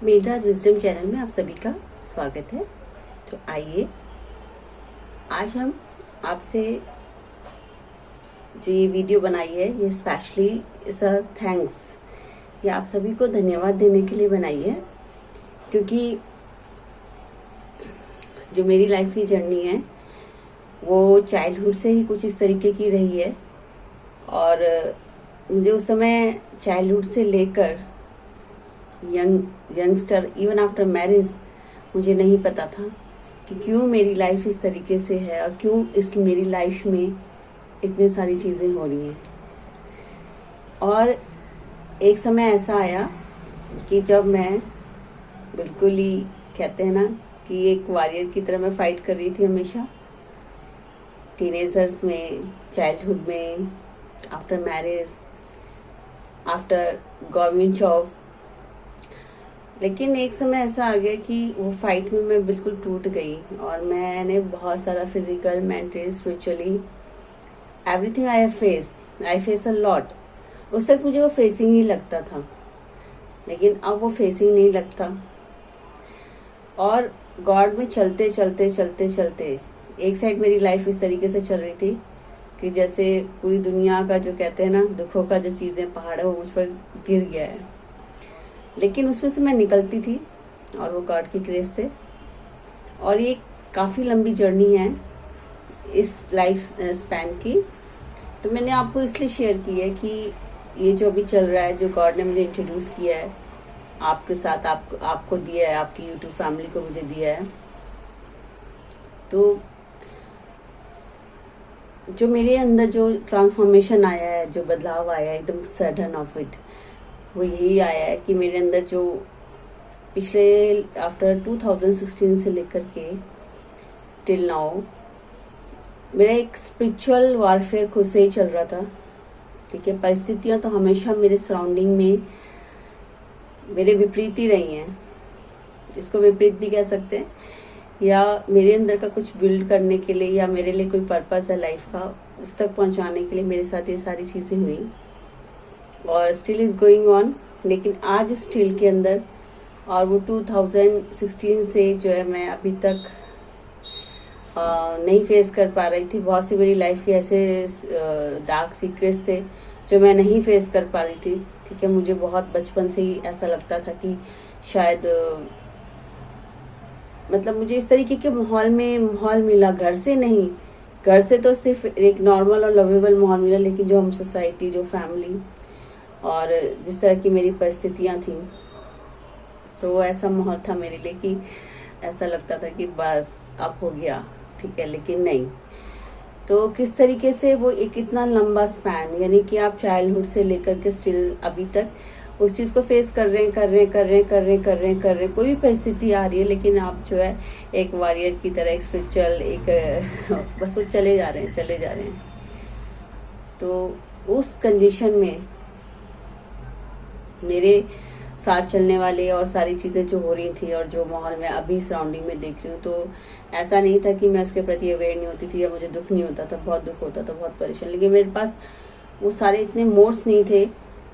मेधा wisdom channel में आप सभी का स्वागत है। तो आइए आज हम आपसे जो ये वीडियो बनाई है ये स्पेशली इज अ थैंक्स, ये आप सभी को धन्यवाद देने के लिए बनाई है, क्योंकि जो मेरी लाइफ की जर्नी है वो चाइल्डहुड से ही कुछ इस तरीके की रही है। और मुझे उस समय चाइल्डहुड से लेकर यंगस्टर इवन आफ्टर मैरिज मुझे नहीं पता था कि क्यों मेरी लाइफ इस तरीके से है और क्यों इस मेरी लाइफ में इतनी सारी चीजें हो रही हैं। और एक समय ऐसा आया कि जब मैं बिल्कुल ही कहते हैं ना कि एक वॉरियर की तरह मैं फाइट कर रही थी हमेशा, टीनेजर्स में, चाइल्डहुड में, after marriage, after government job. लेकिन एक समय ऐसा आ गया कि वो फाइट में मैं बिल्कुल टूट गई और मैंने बहुत सारा physical, mentally, spiritually everything I face a lot. उस तक मुझे वो फेसिंग ही लगता था, लेकिन अब वो फेसिंग नहीं लगता। और गॉड में चलते चलते चलते चलते एक साइड मेरी लाइफ इस तरीके से चल रही थी कि जैसे पूरी दुनिया का जो कहते हैं ना दुखों का जो चीजें पहाड़ है वो मुझ पर गिर गया है, लेकिन उसमें से मैं निकलती थी और वो गॉड की ग्रेस से। और ये काफी लंबी जर्नी है इस लाइफ स्पैन की, तो मैंने आपको इसलिए शेयर की है कि ये जो अभी चल रहा है, जो गॉड ने मुझे इंट्रोड्यूस किया है आपके साथ, आपको दिया है, आपकी यूट्यूब फैमिली को मुझे दिया है, तो जो मेरे अंदर जो ट्रांसफॉर्मेशन आया है, जो बदलाव आया है एकदम सडन ऑफ इट, वो यही आया है कि मेरे अंदर जो पिछले आफ्टर 2016 से लेकर के टिल नाउ मेरा एक स्पिरिचुअल वॉरफेयर खुद से ही चल रहा था। ठीक है, परिस्थितियां तो हमेशा मेरे सराउंडिंग में मेरे विपरीत ही रही हैं, इसको विपरीत भी कह सकते हैं, या मेरे अंदर का कुछ बिल्ड करने के लिए या मेरे लिए कोई पर्पस है लाइफ का, उस तक पहुंचाने के लिए मेरे साथ ये सारी चीजें हुई और स्टिल इज गोइंग ऑन। लेकिन आज उस स्टिल के अंदर और वो 2016 से जो है मैं अभी तक नहीं फेस कर पा रही थी। बहुत सी मेरी लाइफ के ऐसे डार्क सीक्रेट्स थे जो मैं नहीं फेस कर पा रही थी। ठीक है, मुझे बहुत बचपन से ही ऐसा लगता था कि शायद मतलब मुझे इस तरीके के माहौल मिला, घर से नहीं, घर से तो सिर्फ एक नॉर्मल और लवेबल माहौल मिला, लेकिन जो हम सोसाइटी, जो फैमिली और जिस तरह की मेरी परिस्थितियां थी, तो वो ऐसा माहौल था मेरे लिए कि ऐसा लगता था कि बस अब हो गया। ठीक है, लेकिन नहीं। तो किस तरीके से वो एक इतना लंबा स्पैन, यानी कि आप चाइल्डहुड से लेकर के स्टिल अभी तक उस चीज को फेस कर रहे हैं, कोई भी परिस्थिति आ रही है, लेकिन आप जो है एक वॉरियर की तरह, एक स्पिरिचुअल, एक बस वो चले जा रहे हैं। तो उस कंडीशन में मेरे साथ चलने वाले और सारी चीजें जो हो रही थी और जो माहौल में अभी सराउंडिंग में देख रही हूँ, तो ऐसा नहीं था कि मैं उसके प्रति अवेयर नहीं होती थी या मुझे दुख नहीं होता था, बहुत दुख होता था, बहुत परेशान, लेकिन मेरे पास वो सारे इतने मोड्स नहीं थे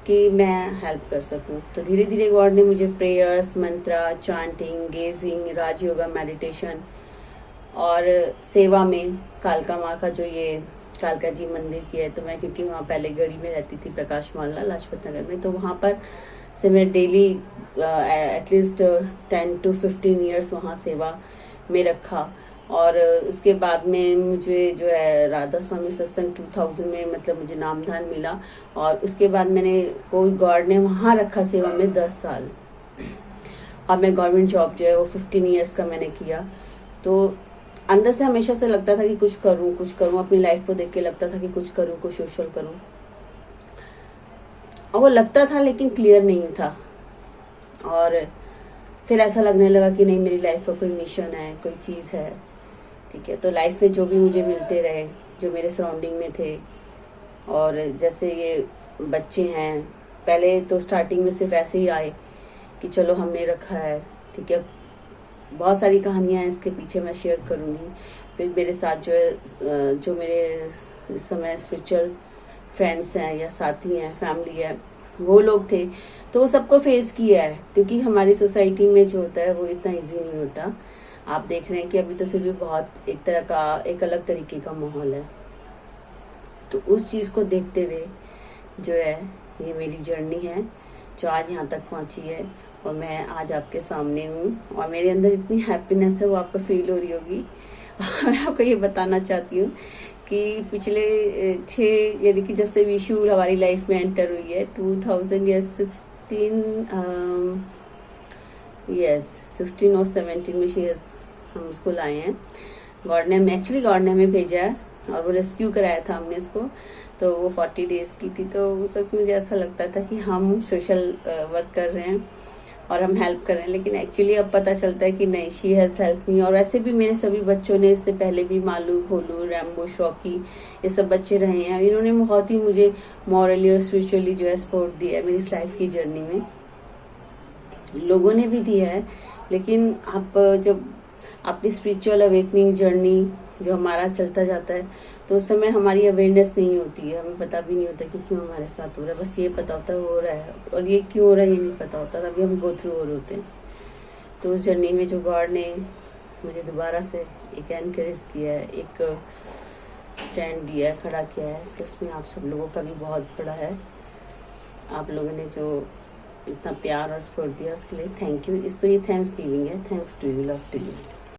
कि मैं हेल्प कर सकूं। तो धीरे धीरे गॉड ने मुझे प्रेयर्स, मंत्रा, चांटिंग, गेजिंग, राज योगा, मेडिटेशन और सेवा में कालका माँ का जो ये कालका जी मंदिर किया है, तो मैं क्योंकि वहाँ पहले गढ़ी में रहती थी, प्रकाश मोहल्ला, लाजपत नगर में, तो वहाँ पर से मैं डेली एटलीस्ट 10 to 15 ईयर्स वहाँ सेवा में रखा। और उसके बाद में मुझे जो है राधा स्वामी सत्संग 2000 में मतलब मुझे नामधान मिला, और उसके बाद मैंने कोई गॉड ने वहाँ रखा सेवा में 10 साल। अब मैं गवर्नमेंट जॉब जो है वो 15 ईयर्स का मैंने किया। तो अंदर से हमेशा से लगता था कि कुछ करूं, अपनी लाइफ को देख के लगता था कि कुछ करूं, कुछ सोशल करूं, और वो लगता था लेकिन क्लियर नहीं था। और फिर ऐसा लगने लगा कि नहीं, मेरी लाइफ का कोई मिशन है, कोई चीज है। ठीक है, तो लाइफ में जो भी मुझे मिलते रहे, जो मेरे सराउंडिंग में थे, और जैसे ये बच्चे हैं, पहले तो स्टार्टिंग में सिर्फ ऐसे ही आए कि चलो हमने रखा है। ठीक है, बहुत सारी कहानियां हैं इसके पीछे, मैं शेयर करूंगी। फिर मेरे साथ जो है जो मेरे इस समय स्पिरिचुअल फ्रेंड्स हैं या साथी हैं, फैमिली है, वो लोग थे, तो वो सबको फेस किया है, क्योंकि हमारी सोसाइटी में जो होता है वो इतना इजी नहीं होता। आप देख रहे हैं कि अभी तो फिर भी बहुत एक तरह का एक अलग तरीके का माहौल है। तो उस चीज को देखते हुए जो है ये मेरी जर्नी है जो आज यहाँ तक पहुंची है, और मैं आज आपके सामने हूँ, और मेरे अंदर इतनी हैप्पीनेस है वो आपको फील हो रही होगी। और मैं आपको ये बताना चाहती हूँ कि पिछले 6 यानी कि जब से विशु हमारी लाइफ में एंटर हुई है 2016 और 17 में हम उसको लाए हैं। गॉड ने हमें भेजा है और वो रेस्क्यू कराया था हमने इसको। तो वो 40 डेज की थी, तो उस वक्त मुझे ऐसा लगता था कि हम सोशल वर्क कर रहे हैं और हम हेल्प कर रहे हैं, लेकिन एक्चुअली अब पता चलता है कि नहीं, शी हैज हेल्प मी। और ऐसे भी मेरे सभी बच्चों ने इससे पहले भी मालू, भोलू, रैम्बो, शॉकी, ये सब बच्चे रहे हैं, इन्होंने बहुत ही मुझे मॉरली और स्पिरिचुअली जो है सपोर्ट दिया है मेरी इस लाइफ की जर्नी में। लोगों ने भी दिया है, लेकिन आप जब अपनी स्पिरिचुअल अवेकनिंग जर्नी जो हमारा चलता जाता है तो उस समय हमारी अवेयरनेस नहीं होती है, हमें पता भी नहीं होता कि क्यों हमारे साथ हो रहा है। बस ये पता होता है हो रहा है, और ये क्यों हो रहा है ये नहीं पता होता, तभी हम गो थ्रू और होते हैं। तो उस जर्नी में जो गॉड ने मुझे दोबारा से एक एनकरेज किया है, एक स्टैंड दिया है, खड़ा किया है, तो उसमें आप सब लोगों का भी बहुत बड़ा है। आप लोगों ने जो इतना प्यार और सपोर्ट दिया उसके लिए थैंक यू। इस तो ये थैंक्स गिविंग है, thanks to you, love to you.